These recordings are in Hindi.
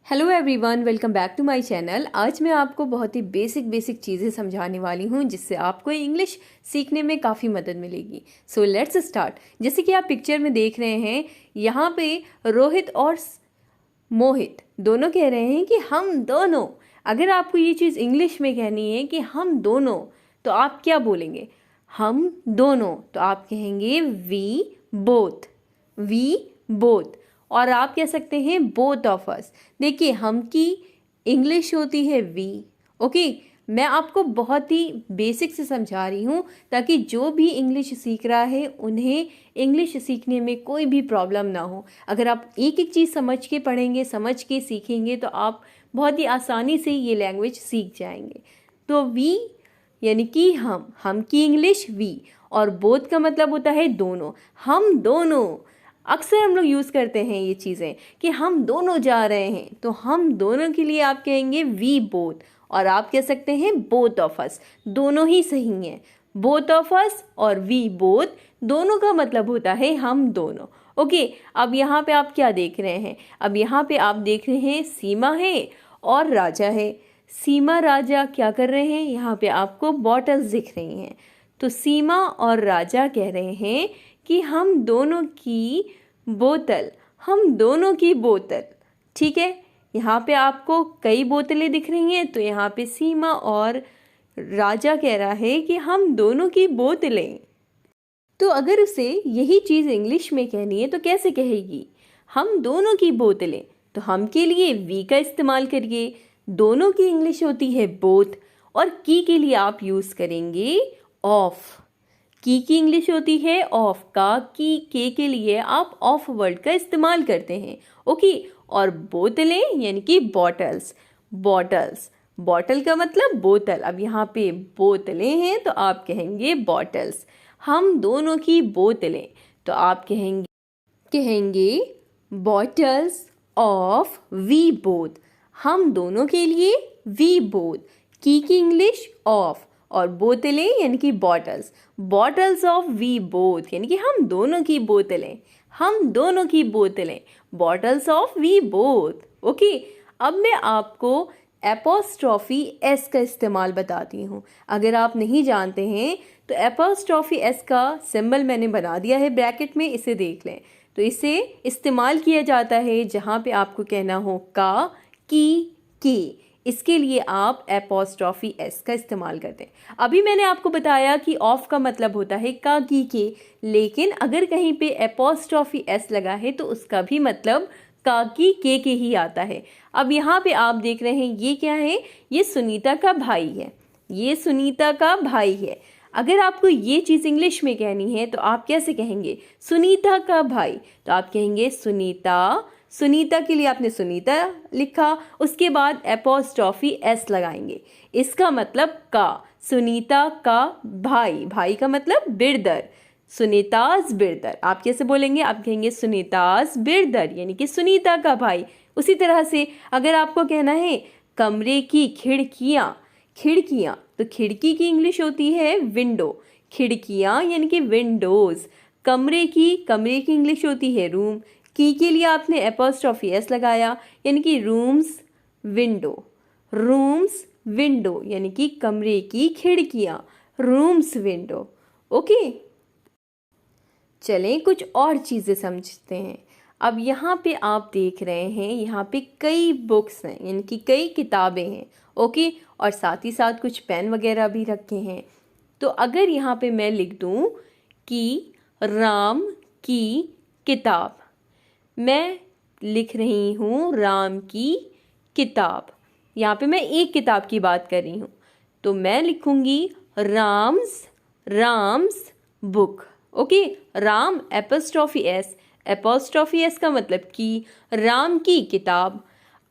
Hello everyone, welcome back to my channel. आज मैं आपको बहुत ही बेसिक चीज़ें समझाने वाली हूँ जिससे आपको इंग्लिश सीखने में काफ़ी मदद मिलेगी। So let's start. जैसे कि आप पिक्चर में देख रहे हैं, यहाँ पे रोहित और मोहित दोनों कह रहे हैं कि हम दोनों। अगर आपको ये चीज़ इंग्लिश में कहनी है कि हम दोनों, तो आप क्या बोलेंगे? हम दोनों, तो आप कहेंगे वी बोथ। We both. और आप कह सकते हैं बोथ ऑफ अस। देखिए, हम की इंग्लिश होती है वी। ओके, मैं आपको बहुत ही बेसिक से समझा रही हूँ ताकि जो भी इंग्लिश सीख रहा है उन्हें इंग्लिश सीखने में कोई भी प्रॉब्लम ना हो। अगर आप एक एक चीज़ समझ के पढ़ेंगे, समझ के सीखेंगे, तो आप बहुत ही आसानी से ये लैंग्वेज सीख जाएंगे। तो वी यानी कि हम की इंग्लिश वी, और बोथ का मतलब होता है दोनों। हम दोनों, अक्सर हम लोग यूज़ करते हैं ये चीज़ें कि हम दोनों जा रहे हैं, तो हम दोनों के लिए आप कहेंगे वी बोथ। और आप कह सकते हैं बोथ ऑफ अस। दोनों ही सही हैं। बोथ ऑफ अस और वी बोथ, दोनों का मतलब होता है हम दोनों। ओके, अब यहाँ पे आप क्या देख रहे हैं? अब यहाँ पे आप देख रहे हैं सीमा है और राजा है। सीमा राजा क्या कर रहे हैं? यहाँ पे आपको बॉटल्स दिख रही हैं। तो सीमा और राजा कह रहे हैं कि हम दोनों की बोतल, हम दोनों की बोतल। ठीक है, यहाँ पे आपको कई बोतलें दिख रही हैं, तो यहाँ पे सीमा और राजा कह रहा है कि हम दोनों की बोतलें। तो अगर उसे यही चीज़ इंग्लिश में कहनी है तो कैसे कहेगी? हम दोनों की बोतलें। तो हम के लिए वी का इस्तेमाल करिए। दोनों की इंग्लिश होती है बोथ, और की के लिए आप यूज़ करेंगे ऑफ। की इंग्लिश होती है ऑफ। का की के लिए आप ऑफ वर्ड का इस्तेमाल करते हैं। ओके, और बोतलें यानी कि बॉटल्स। बॉटल्स, बॉटल का मतलब बोतल। अब यहाँ पे बोतलें हैं तो आप कहेंगे बॉटल्स। हम दोनों की बोतलें, तो आप कहेंगे बॉटल्स ऑफ वी बोथ। हम दोनों के लिए वी बोथ। की इंग्लिश ऑफ, और बोतलें यानी कि bottles. Bottles of we both यानी कि हम दोनों की बोतलें। हम दोनों की बोतलें, bottles of we both. Okay, अब मैं आपको एपोस्ट्रॉफी एस का इस्तेमाल बताती हूँ। अगर आप नहीं जानते हैं तो एपोस्ट्रॉफी एस का सिंबल मैंने बना दिया है ब्रैकेट में, इसे देख लें। तो इसे इस्तेमाल किया जाता है जहाँ पे आपको कहना हो का, की, के। इसके लिए आप एपोस्ट्रॉफी एस का इस्तेमाल करते हैं। अभी मैंने आपको बताया कि ऑफ का मतलब होता है का, की, के, लेकिन अगर कहीं पे एपोस्ट्रॉफी एस लगा है तो उसका भी मतलब का, की, के ही आता है। अब यहाँ पे आप देख रहे हैं ये क्या है? ये सुनीता का भाई है। ये सुनीता का भाई है। अगर आपको ये चीज़ इंग्लिश में कहनी है तो आप कैसे कहेंगे? सुनीता का भाई, तो आप कहेंगे सुनीता। सुनीता के लिए आपने सुनीता लिखा, उसके बाद एपोस्ट्रॉफी एस लगाएंगे। इसका मतलब का। सुनीता का भाई, भाई का मतलब बिरदर। सुनीताज बिरदर, आप कैसे बोलेंगे? आप कहेंगे सुनीताज बिरदर यानी कि सुनीता का भाई। उसी तरह से अगर आपको कहना है कमरे की खिड़कियाँ, खिड़कियाँ, तो खिड़की की इंग्लिश होती है विंडो। खिड़कियाँ यानी कि विंडोज। कमरे की इंग्लिश होती है रूम। की के लिए आपने एपोस्ट्रॉफी एस लगाया यानी कि रूम्स विंडो। रूम्स विंडो यानी कि कमरे की खिड़कियाँ, रूम्स विंडो। ओके, चलें कुछ और चीज़ें समझते हैं। अब यहाँ पे आप देख रहे हैं, यहाँ पे कई बुक्स हैं यानी कि कई किताबें हैं। ओके, और साथ ही साथ कुछ पेन वगैरह भी रखे हैं। तो अगर यहाँ पे मैं लिख दूँ कि राम की किताब, मैं लिख रही हूँ राम की किताब। यहाँ पे मैं एक किताब की बात कर रही हूँ, तो मैं लिखूँगी Ram's book. Okay, Ram apostrophe S का मतलब कि राम की किताब।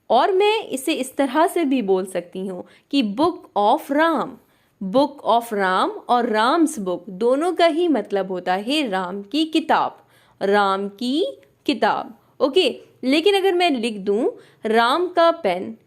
और मैं इसे इस तरह से भी बोल सकती हूँ कि book of Ram. Book of Ram और राम्स बुक दोनों का ही मतलब होता है राम की किताब। राम की किताब। ओके, लेकिन अगर मैं लिख दूं राम का पेन,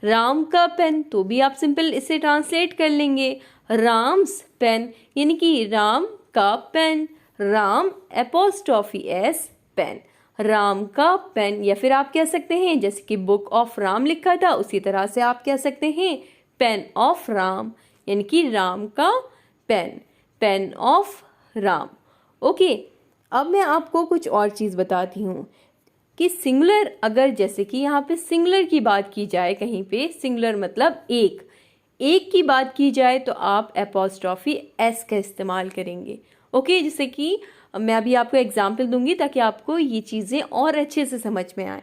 राम का पेन, तो भी आप सिंपल इसे ट्रांसलेट कर लेंगे राम्स पेन यानी कि राम का pen. Ram apostrophe S pen. Ram का पेन, या फिर आप कह सकते हैं जैसे कि बुक ऑफ राम लिखा था उसी तरह से आप कह सकते हैं पेन ऑफ राम, यानी कि राम का pen, pen of Ram. Okay, अब मैं आपको कुछ और चीज़ बताती हूँ कि सिंगुलर, अगर जैसे कि यहाँ पे सिंगुलर की बात की जाए, कहीं पे सिंगुलर मतलब एक, एक की बात की जाए तो आप एपोस्ट्रॉफी एस का इस्तेमाल करेंगे। ओके, जैसे कि मैं अभी आपको एग्जाम्पल दूंगी ताकि आपको ये चीज़ें और अच्छे से समझ में आए।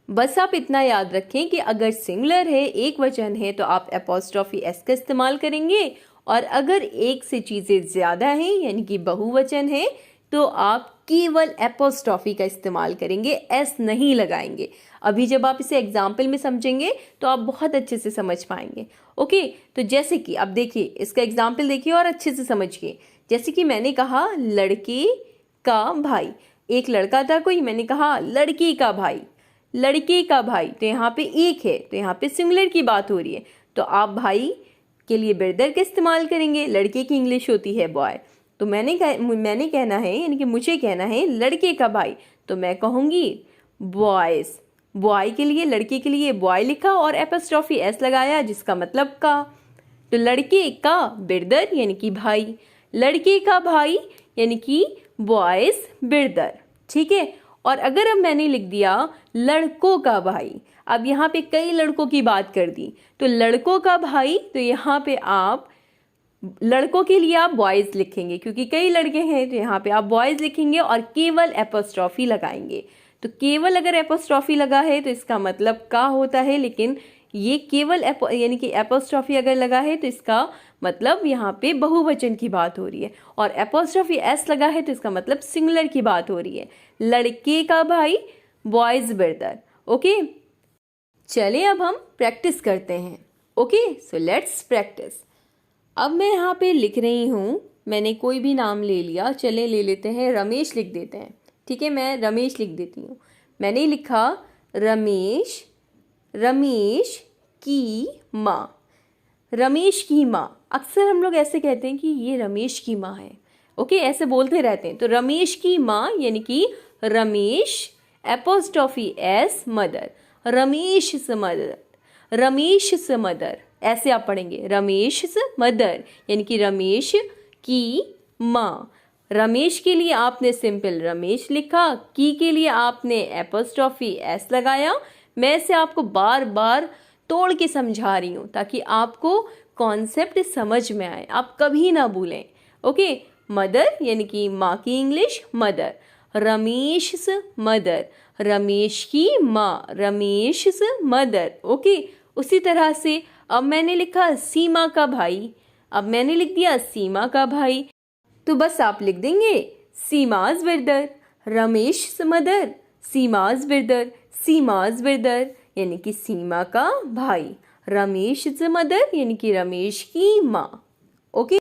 बस आप इतना याद रखें कि अगर सिंगुलर है, एक वचन है, तो आप एपोस्ट्रॉफी एस का इस्तेमाल करेंगे, और अगर एक से चीज़ें ज़्यादा हैं यानी कि बहुवचन है तो आप केवल एपोस्ट्रॉफी का इस्तेमाल करेंगे, एस नहीं लगाएंगे। अभी जब आप इसे एग्जाम्पल में समझेंगे तो आप बहुत अच्छे से समझ पाएंगे। ओके, तो जैसे कि अब देखिए, इसका एग्जाम्पल देखिए और अच्छे से समझिए। जैसे कि मैंने कहा लड़के का भाई, एक लड़का था कोई, मैंने कहा लड़के का भाई, लड़के का भाई, तो यहाँ पे एक है, तो यहाँ पे सिंगुलर की बात हो रही है, तो आप भाई के लिए ब्रदर का इस्तेमाल करेंगे। लड़के की इंग्लिश होती है बॉय, तो मैंने कहना है, यानी कि मुझे कहना है लड़के का भाई, तो मैं कहूँगी बॉयज़। बॉय के लिए, लड़के के लिए बॉय लिखा और एपोस्ट्रॉफी एस लगाया जिसका मतलब का, तो लड़के का ब्रदर यानी कि भाई, लड़के का भाई यानी कि बॉयज़ ब्रदर। ठीक है, और अगर अब मैंने लिख दिया लड़कों का भाई, अब यहाँ पे कई लड़कों की बात कर दी, तो लड़कों का भाई, तो यहाँ पे आप लड़कों के लिए आप बॉयज़ लिखेंगे क्योंकि कई लड़के हैं, तो यहाँ पे आप बॉयज़ लिखेंगे और केवल एपोस्ट्रॉफी लगाएंगे। तो केवल अगर एपोस्ट्रॉफी लगा है तो इसका मतलब का होता है, लेकिन ये केवल यानी कि एपोस्ट्रॉफी अगर लगा है तो इसका मतलब यहाँ पे बहुवचन की बात हो रही है, और एपोस्ट्रॉफी एस लगा है तो इसका मतलब सिंगुलर की बात हो रही है। लड़के का भाई, बॉयज़ ब्रदर। ओके, चलिए अब हम प्रैक्टिस करते हैं। Okay, so let's practice. अब मैं यहाँ पे लिख रही हूँ, मैंने कोई भी नाम ले लिया, चले ले लेते हैं, रमेश लिख देते हैं। ठीक है, मैं रमेश लिख देती हूँ। मैंने लिखा रमेश, रमेश की माँ, रमेश की माँ। अक्सर हम लोग ऐसे कहते हैं कि ये रमेश की माँ है। ओके, ऐसे बोलते रहते हैं। तो रमेश की माँ यानी कि Ramesh apostrophe S mother, Ramesh से मदर, रमेश से मदर, ऐसे आप पढ़ेंगे, रमेश से मदर यानी कि रमेश की माँ। रमेश के लिए आपने सिंपल रमेश लिखा, की के लिए आपने एपोस्ट्रॉफी एस लगाया। मैं इसे आपको बार बार तोड़ के समझा रही हूँ ताकि आपको कॉन्सेप्ट समझ में आए, आप कभी ना भूलें। ओके, मदर यानी कि माँ की इंग्लिश मदर, रमेश से मदर, रमेश की माँ, रमेश से मदर। ओके, उसी तरह से अब मैंने लिखा सीमा का भाई, अब मैंने लिख दिया सीमा का भाई, तो बस आप लिख देंगे सीमाज ब्रदर, रमेश से mother, Seema's brother, Seema's brother यानी कि सीमा का भाई, रमेश से मदर यानी कि रमेश की माँ। ओके,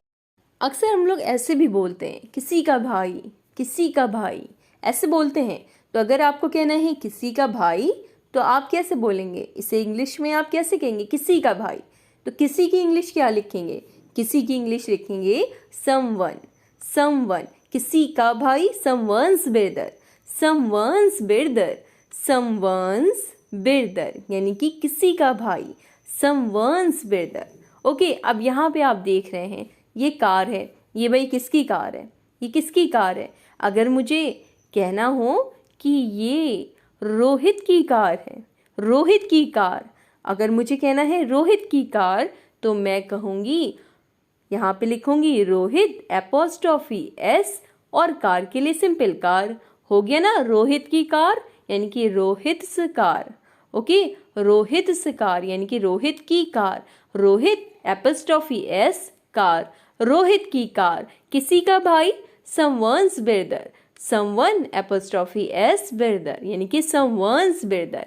अक्सर हम लोग ऐसे भी बोलते हैं किसी का भाई, किसी का भाई, ऐसे बोलते हैं। तो अगर आपको कहना है किसी का भाई तो आप कैसे बोलेंगे इसे, इंग्लिश में आप कैसे कहेंगे किसी का भाई? तो किसी की इंग्लिश क्या लिखेंगे? किसी की इंग्लिश लिखेंगे समवन, समवन, किसी का भाई, someone's brother, someone's brother, someone's brother यानी कि किसी का भाई, समवन्स ब्रदर। ओके, अब यहाँ पे आप देख रहे हैं ये कार है, ये भाई किसकी कार है? ये किसकी कार है? अगर मुझे कहना हो कि ये रोहित की कार है, रोहित की कार, अगर मुझे कहना है रोहित की कार तो मैं कहूँगी, यहाँ पे लिखूंगी रोहित एपोस्ट्रॉफी एस, और कार के लिए सिंपल कार, हो गया ना, रोहित की कार यानी कि रोहित से कार। ओके, रोहित से कार यानी कि रोहित की car, Rohit apostrophe S car, Rohit की कार, किसी का भाई, someone's brother, someone apostrophe S brother यानी कि समवन्स ब्रदर।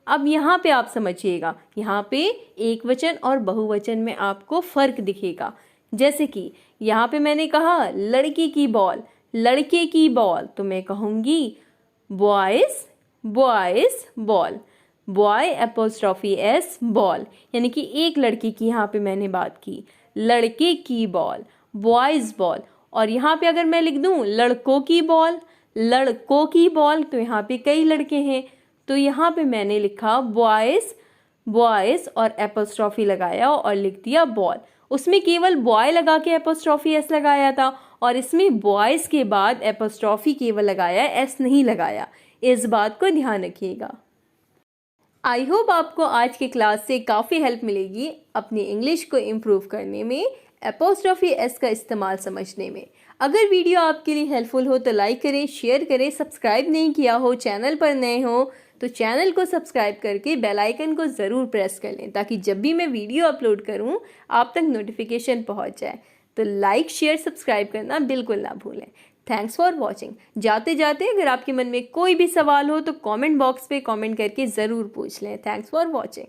अब यहाँ पे आप समझिएगा, यहाँ पे एक वचन और बहुवचन में आपको फर्क दिखेगा। जैसे कि यहाँ पे मैंने कहा लड़की की बॉल, लड़के की बॉल, तो मैं कहूँगी boys, boys ball, boy apostrophe S ball यानी कि एक लड़की की यहाँ पे मैंने बात की, लड़के की बॉल, बॉयज बॉल। और यहाँ पे अगर मैं लिख दूँ लड़कों की बॉल, लड़कों की बॉल, तो यहाँ पे कई लड़के हैं, तो यहाँ पे मैंने लिखा बॉयज़, बॉयज़ और एपोस्ट्रॉफी लगाया और लिख दिया बॉल। उसमें केवल बॉय लगा के एपोस्ट्रॉफी एस लगाया था, और इसमें बॉयज़ के बाद एपोस्ट्रॉफी केवल लगाया, एस नहीं लगाया। इस बात को ध्यान रखिएगा। आई होप आपको आज की क्लास से काफ़ी हेल्प मिलेगी अपनी इंग्लिश को इम्प्रूव करने में, एपोस्ट्रॉफी एस का इस्तेमाल समझने में। अगर वीडियो आपके लिए हेल्पफुल हो तो लाइक करें, शेयर करें। सब्सक्राइब नहीं किया हो, चैनल पर नए हो तो चैनल को सब्सक्राइब करके बेल आइकन को ज़रूर प्रेस कर लें, ताकि जब भी मैं वीडियो अपलोड करूं आप तक नोटिफिकेशन पहुंच जाए। तो लाइक, शेयर, सब्सक्राइब करना बिल्कुल ना भूलें। Thanks for watching. जाते जाते अगर आपके मन में कोई भी सवाल हो तो कमेंट बॉक्स पे कमेंट करके ज़रूर पूछ लें। Thanks for watching.